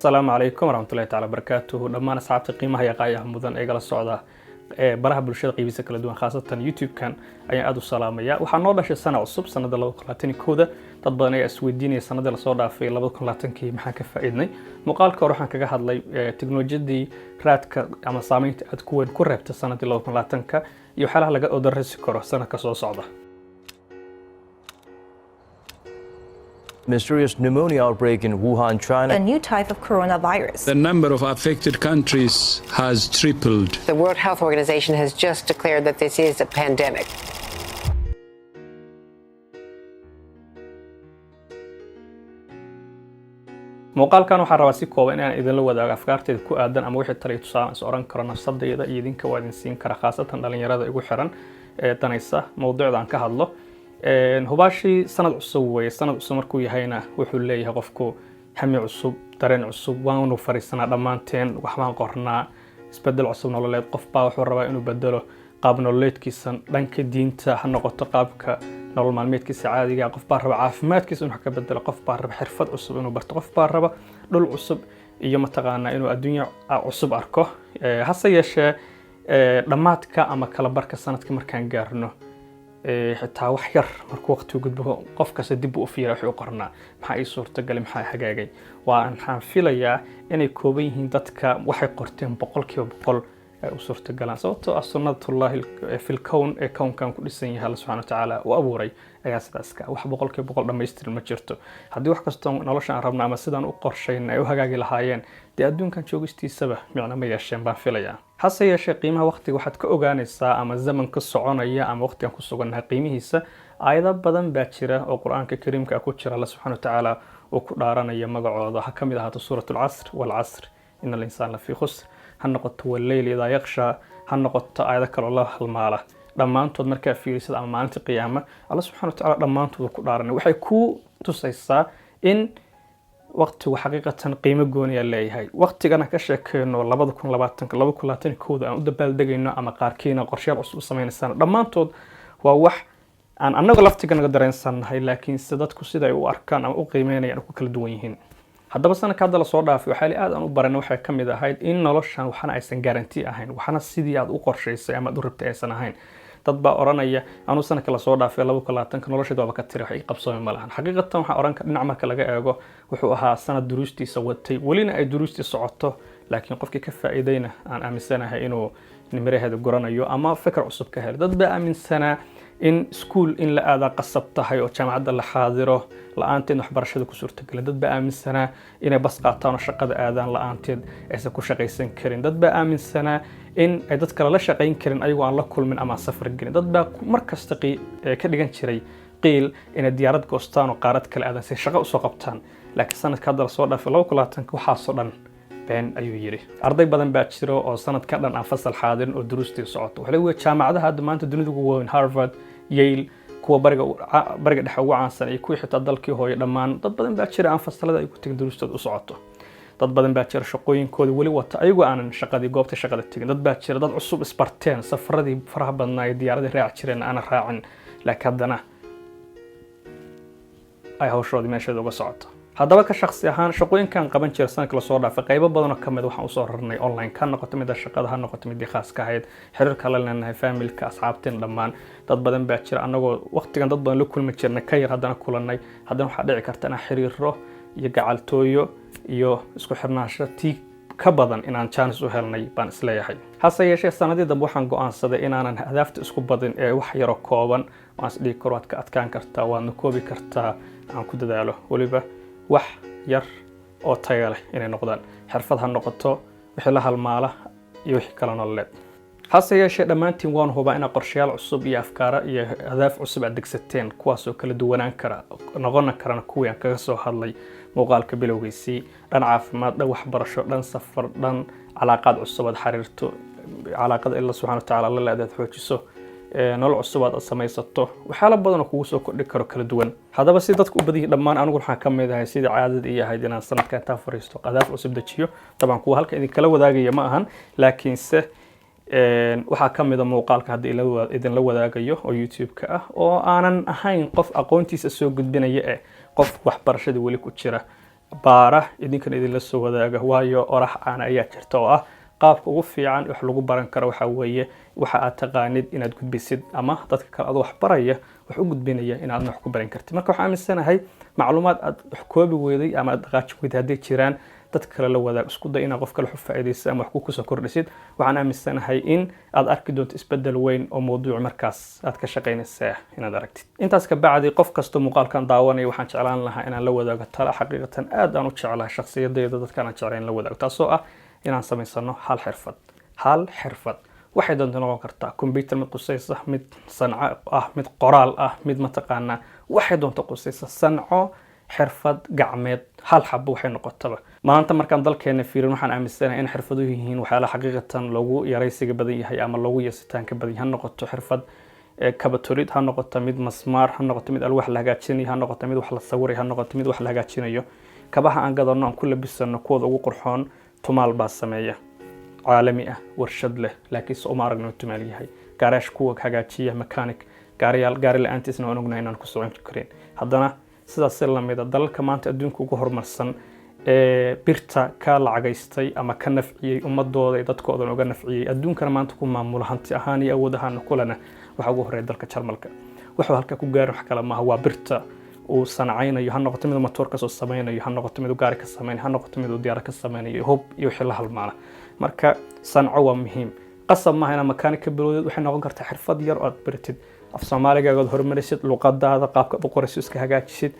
السلام عليكم ورحمة الله تعالى وبركاته. لما أنا صعبت قيمة هي قاية مدن إيجال الصعدة برها بالشدة قيبسة كلا دوان خاصة يوتيوب كان أي أدو سلامية وحنوضع شيء سنة عصب سنة دلوا قلاتني كودة تطبيقنا أسوديني سنة دل صعدة في لبض قلاتن كي محاك فائدني مقال كروحان كجهد لي تكنولوجيا دي رات كأما صاميت أتكون كربت سنة دل قلاتن ك يحالها لقى أدرس كره سنة كسو صعدة. Mysterious pneumonia outbreak in Wuhan, China. A new type of coronavirus. The number of affected countries has tripled. The World Health Organization has just declared that this is a pandemic. muuqaalkan waxaan rabaa si kooban inaan idin la wadaago afkaarteeda ku aadan ama wixii taliyo tusaale is oran karo nafsadayda iyo idinka waa idin siin kara khaasatan dhalinyarada igu xiran ee danaysa mowduucda aan ka hadlo hubaashi sanad cusub way sanad cusub markuu yahayna wuxuu leeyahay qofku hami cusub dareen cusub waanu fariisana dhamaanteen waxaan qornaa isbedel cusub nololeed qof baa wuxuu rabaa inuu bedelo qaab nololeedkiisa dhanka diinta ha noqoto qaabka nolol maalmeedkiisa caadiga qof baa raba caafimaadkiisa inuu ka bedelo qof baa raba xirfad cusub inuu barto qof baa raba dhul cusub iyo mataqaana inuu adduunyo cusub arko hase yeeshee dhamaadka ama kala barka sanadka markaan gaarno xitaa wax yar markuu waqtigu gudbo qof kasta dib u fiiraa wuxuu qornaa maxaa ay suurtagal maxaa hagaagay waxaan filayaa inay kooban yihiin dadka waxay qorteen 100% ay u suurtagalaan sababtoo ah sunnatullaahi fil kown ee kownkan ku dhisan yahay Allah subhanahu wa ta'ala oo abuuray ayaa sidaas ka wax 100% dhameystiran ma jirto haddii wax kasta nolosha aan rabno ama sidaan u qorsheynay u hagaagi lahaayeen dee adduunkan joogistiisaba micno ma yeesheen baan filayaa hase yeeshee qiimaha waqtiga waxaad ka ogaanaysaa ama zamanka soconaya ama waqtigan ku sugannahay qiimihiisa aayado badan baa jira oo quraanka kariimka ku jira Allah subhanahu wa ta'ala oo ku dhaaranaya magacooda waxa kamid ah suuratul casr wal casr innal insaana lafii khusr هنقطة والليل إذا يغشى هنقطة أيضا كل الله المالة لما أنتوا مركب في رسالة أما مالة القيامة الله سبحانه وتعالى لما أنتوا كدارنا وحيكو تسيسا إن وقت وحقيقة قيمة جونية اللي هاي وقت أنا كشك إنه لبضكم لبعتك لبضكم لا تنكود أنا أود بالدقينا أما قاركينا قرشيال أصل سمين السنة لما أنتوا ووح أنا قلفت أنا قدر إنسان هاي لكن سدتكم سيدا وأركان أو قيمين يعني كل دوينهن haddaba sanadka hadda la soo dhaafay waxa aad aan u baranay waxa kamid ahayd in noloshan waxana aysan guarantee ahayn waxana sidii aad u qorsheysay ama u rabtay aysan ahayn dad baa oranaya anu sanadka la soo dhaafay 2020 nolosheedu waa ka tiri wax ay qabsoomay malahan xaqiiqatan waxa oran ka dhinac marka laga eego wuxuu ahaa sanad duruustiisa watay walina ay duruustii socoto laakiin qofkii ka faa'iideyna aan aaminsanahay inuu nimiraheeda goranayo ama fikir cusub ka helay dad baa aaminsana in school in la aada qasab tahay oo jaamacadda la xaadiro la'aanteed waxbarashada ku suurtagalay dad baa aaminsana inay bas qaataan oo shaqada aadaan la'aanteed aysan ku shaqaysan karin dad baa aaminsana in ay dad kale la shaqayn karin ayagoo aan la kulmin ama safar gelin dad baa markasta ka dhigan jiray qiil inay diyaarad goostaan oo qaarad kale aadan si shaqo u soo qabtaan laakiin sanadka hadda la soo dhaafay 2020 waxa soo dhan been ayuu yiri arday badan baa jiro oo sanadka dhan aan fasal xaadirin oo duruustii socoto waxa lagu jaamacadaha hadda maanta dunida ugu weyn Harvard Yale kuwa bariga dhexe ugu caansan iyo kuwii xitaa dalkii hooyo dhammaan dad badan baa jira aan fasalada ay ku tagin duruustooda u socoto dad badan baa jira shaqooyinkooda wali wata ayagoo aanan shaqadii goobta shaqada tagin dad baa jira dad cusub isbarteen safaradii faraha badnaa ee diyaaradii raac jireen aan raacin laakiin haddana ay hawshoodii meesheeda uga socoto haddaba ka shakhsi ahaan shaqooyinkan qaban jira sanadka la soo dhaafay qaybo badan oo kamid waxaan u soo rarnay online ka noqoto mid shaqada ha noqoto mid khaas ka ahayd xiriirka la leenahay familka asxaabteen dhammaan dad badan baa jira anagoo waqtigan dad badan la kulmi jirnay ka yar haddana kulanay haddana waxa dhici karta inaan xiriiro iyo gacaltooyo iyo isku xirnaansho tii ka badan inaan chance u helnay baan isleeyahay hase yeeshee sanadii dambe waxaan go'aansaday inaanan hadaafta isku badin ee wax yar oo kooban oo aan isdhigi karo waad ka adkaan kartaa waadna koobi kartaa aan ku dadaalo waliba wax yar oo tayo leh inay noqdaan xirfad ha noqoto wixii la halmaala iyo wixii kala nololeed hase yeeshee dhammaantiin waan hubaa in qorshayaal cusub iyo afkaar iyo hadaaf cusub aad degsateen kuwaas oo kala duwanaan kara noqon karana kuwii aan kaga soo hadlay muuqaalka bilowgiisii dhan caafimaad dhan waxbarasho dhan safar dhan calaaqad cusub aad xiriirto calaaqada Allah subhanahu wa ta'ala la leedahay xoojiso nolol cusub aad samaysato waxyaalo badan oo kugu soo kordhi karo kala duwan hadaba si dadku u badiyay dhammaan anigu waxaan ka mid ahay sidii caadada iyo ahayd inaan sanadka inta fariisto qadaaf cusub dajiyo taban kuwa halka idin kala wadaagaya ma ahan laakiinse waxaa ka mid ah muuqaalka hadda idin la wadaagayo oo YouTube-ka ah oo aanan ahayn qof aqoontiisa soo gudbinaya qof waxbarashada wali ku jira baara idinkan idinla soo wadaaga waayo orax aan ayaa jirta oo ah qaabka ugu fiican wax lagu baran karo waxa weeye waxa aad taqaanid inaad gudbisid ama dadka kale aad wax baraya wax u gudbinaya inaad wax ku baran kartid marka waxaan aaminsanahay macluumaad aad wax koobi weeday ama aad dhaqaaji weeday haddii jiraan dadka kale la wadaag isku day inaad qof kale wax u faa'iideysid ama wax ku soo kordhisid waxaan aaminsanahay in aad arki doonto isbedel weyn oo mowduuc markaas aad ka shaqeynaysaa inaad aragtid intaas ka bacdi qof kasta muuqaalkan daawanaya waxaan jeclaan lahaa inaan la wadaago talo xaqiiqatan aad aan u jeclahay shakhsiyadeyda dadka aan jeclayn la wadaago taasoo ah inaan samaysano hal xirfad waxay doonto noqon kartaa computer mid qusaysa mid sanco ah mid qoraal ah mid mataqaanaa waxay doonto qusaysa sanco xirfad gacmeed hal xabo waxay noqotaba maanta markaan dalkeena fiirin waxaan aaminsanahay in xirfaduhu yihiin waxyaalaha xaqiiqatan loogu yaraysiga badan yahay ama loogu yeesitaanka badan yahay ha noqoto xirfad kabatolid ha noqoto mid masmaar ha noqoto mid alwaax la hagaajinayo ha noqoto mid wax la sawiray ha noqoto mid wax la hagaajinayo kabaha aan gadano aan ku labisano kuwooda ugu qurxoon tumaal baa sameeya caalami ah warshad leh laakiin se uma aragno tumaal yahay gaaraash kuwa hagaajiya mechanic gaari la-aantiisna waan ognahay inaan ku socon karin haddana sidaas la mid ah dalalka maanta adduunka ugu horumarsan ee birta ka lacagaystay ama ka nafciyay ummadooda iyo dadkooda uga nafciyay adduunkana maanta ku maamula hanti ahaan iyo awood ahaan kulana waxa ugu horeeya dalka Jarmalka wuxuu halka ku gaaray wax kale maaha waa birta uu sanacaynayo ha noqoto mid motor ka soo sameeynayo ha noqoto mid gaari ka sameeynayo ha noqoto mid diyaar ka sameeynayo hub iyo wixii la halmaana marka sanco waa muhiim qasab ma ahna mechanical bilowdeed waxay noqon kartaa xirfad yar oo aad baratid af Soomaaliga aad horumarisid luqadaada qaabka u qoraysid iska hagaajisid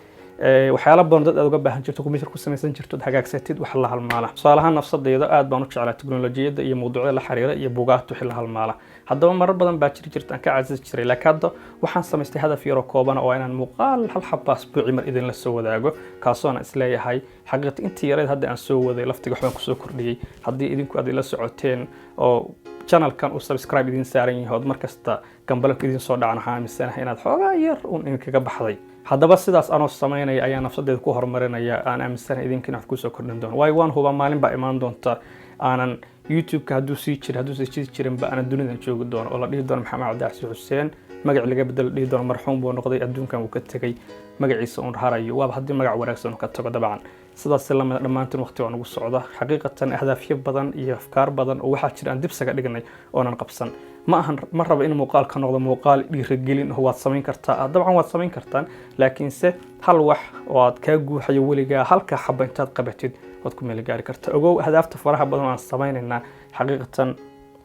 waxyaalo badan dad aad uga baahan jirto computer ku samaysan jirto hagaagsatid wax la halmaala tusaalahaan nafsadeyda aad baan u jeclaa teknolojiyada iyo mowduucyada la xiriira iyo buugaagta wixii la halmaala haddaba marar badan baa jirta aan ka caasisi jiray laakiin hadda waxaan samaystay hadaf yar oo kooban oo inaan muuqaal hal xabba asbuuci mar idin la soo wadaago kaasoo aan isleeyahay xaqiiqatan intii yareed hadda aan soo waday laftiga waxaan ku soo kordhiyay haddii idinku aad ila socoteen oo channelkan uu subscribe idin saaran yahay oo markasta gambalka idin soo dhacana waxaan aaminsanahay inaad xoogaa yar uun idinkaga baxday haddaba sidaas anoo sameynaya ayaa nafsadeeda ku horumarinaya aan aaminsanahay idinkiina wax ku soo kordhin doono waayo waan hubaa maalin baa imaan doonta aanan youtube-ka hadduu sii jirin ba aanan dunidan joogi doono oo la dhihi doono maxamed cabdicasi xuseen magac laga bedel dhihi doono marxuum buu noqday adduunkan uu ka tegay magaciisa uun harayo waaba haddii magac wanaagsan ka tago dabcan sidaas la mid dhammaantiin waqti waan ugu socda xaqiiqatan ahdaafyo badan iyo afkaar badan oo waxaa jira aan dibsaga dhignay oonan qabsan ma rabo in muuqaal ka noqdo muuqaal dhiirigelin oo waad samayn kartaa dabcan waad samayn kartaan laakiinse hal wax oo aad ka guuxayo weligaa halka xabba intaad qabatid waad ku meel gaari kartaa ogow ahdaafta faraha badan aan samaynayna xaqiiqatan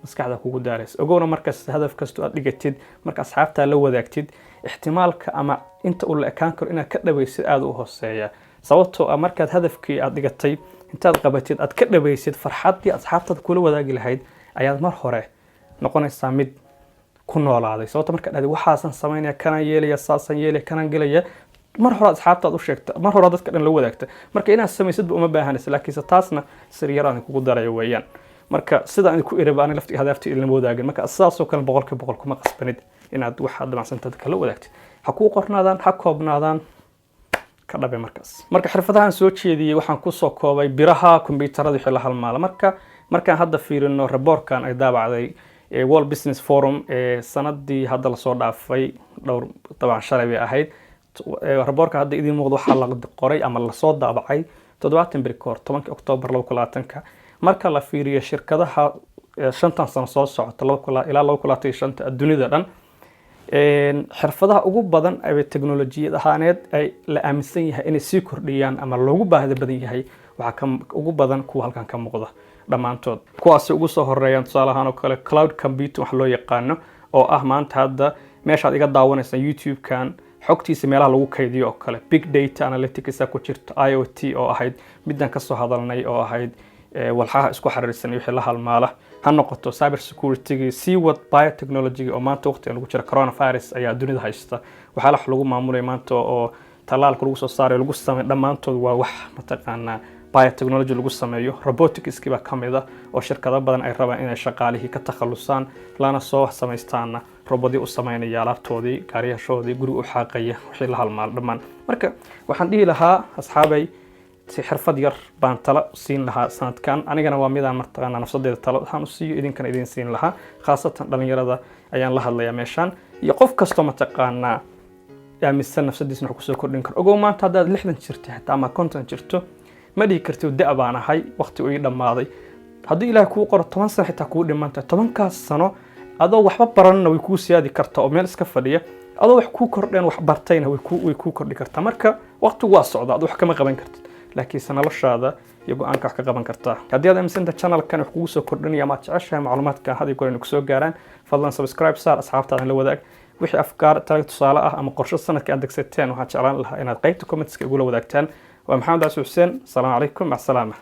maskaxda kugu daaraysa ogowna markaas hadaf kasto aad dhigatid marka asxaabta la wadaagtid ihtimaalka ama inta uu la ekaan karo inaad ka dhawaysid aad u hooseeya sababtoo ah markaad hadafkii aad dhigatay intaad qabatid aad ka dhawaysid farxadii asxaabtaada kula wadaagi lahayd ayaad mar hore noqonaysaa mid ku noolaaday sababtoo marka aad waxaasan sameynaya kana yeelaya saasan yeelaya kana galaya mar hore asxaabtaad u sheegta mar hore dadka dhan la wadaagta marka inaad samaysid uma baahanaysa laakiin taasna siriyar aan kugu darayo weeyaan marka sida aan ku irabaan laftii hadaaftii ilmo wadaagin marka asaasoo kale 100% kuma qasbanid inaad wax damacsantaad kala wadaagtid ha ku qornaadaan ha koobnaadaan ka dhabe marka xirfadahan soo jeediyay waxaan ku soo koobay biraha kombiyuutarada wixii la halmaala markaan hadda fiirino reportkan ay daabacday World Business Forum sanadii hadda la soo dhaafay dhowr taban shalay bay ahayd reportka hadda idin muuqdo waxa la qoray ama la soo daabacay 7 beri koor 10 October 2020 marka la fiiriyo shirkadaha 5 sano soo socota ilaa 2025 adduunyada dhan xirfadaha ugu badan ee teknolojiyada ahaaneed ay la aaminsan yahay inay sii kordhiyaan ama loogu baahida badan yahay waxa ugu badan kuwa halkan ka muuqda dhamaantood kuwaas ugu soo horeeyaan tusaale ahaan oo kale cloud computing wax loo yaqaano oo ah maanta hadda meesha aad iga daawanaysan YouTube-kan xogtiisa meelaha lagu kaydiyo oo kale big data analytics ku jirto IoT oo ahayd midaan ka soo hadalnay oo ahayd walxaha isku xiriirsan wixii la halmaala ha noqoto cyber security seaward biotechnology oo maanta waqti lagu jira coronavirus ayaa dunida haysta waxa lagu maamulay maanta oo talaalka lagu soo saaray lagu sameeyay dhamaantood waa wax mataqaana biotechnology lagu sameeyo robotics kiba kamida oo shirkado badan ay rabaan inay shaqaalihii ka takhalusaan lana soo sameystaan roboti u sameynaya alaabtoodii gaariyashoodii guriga u xaqaya wixii la halmaal dhamaan marka waxaan dhihi lahaa asxaabay si xirfad yar baan tala siin lahaa sanadkan anigana waa midaan martaqaana nafsadeeda talo waxaan u siiyo idinkana idin siin lahaa khaasatan dhalinyarada ayaan la hadlayaa meeshan iyo qof kasto mataqaana aaminsan nafsadiisna wax ku soo kordhin karo ogow maanta hadaad 60 jirto xitaa ama 50 jirto ma dhihi kartid da' baan ahay waqti uu ii dhammaaday haddii ilaahay kuu qoro 10 sano xitaa kuu dhimanta 10kaas sano adoo waxba baranna way kuu siyaadi kartaa oo meel iska fadhiya adoo wax kuu kordheen wax bartayna way kuu kordhi kartaa marka waqtigu waa socda ad wax kama qaban kartid laakiin noloshaada iyo go'aanka wax ka qaban kartaa haddii aad aaminsan tahay channelkan wax kugu soo kordhinaya ama jeceshahay macluumaadka hadii goor ku soo gaaraan fadlan subscribe saar asxaabtaada la wadaag wixii afkaar taag tusaale ah ama qorshe sanadka aad degsateen waxaan jeclaan lahaa inaad qaybta comments-ka ugu la wadaagtaan waa maxamed Xuseen salaam calaykum mac salaama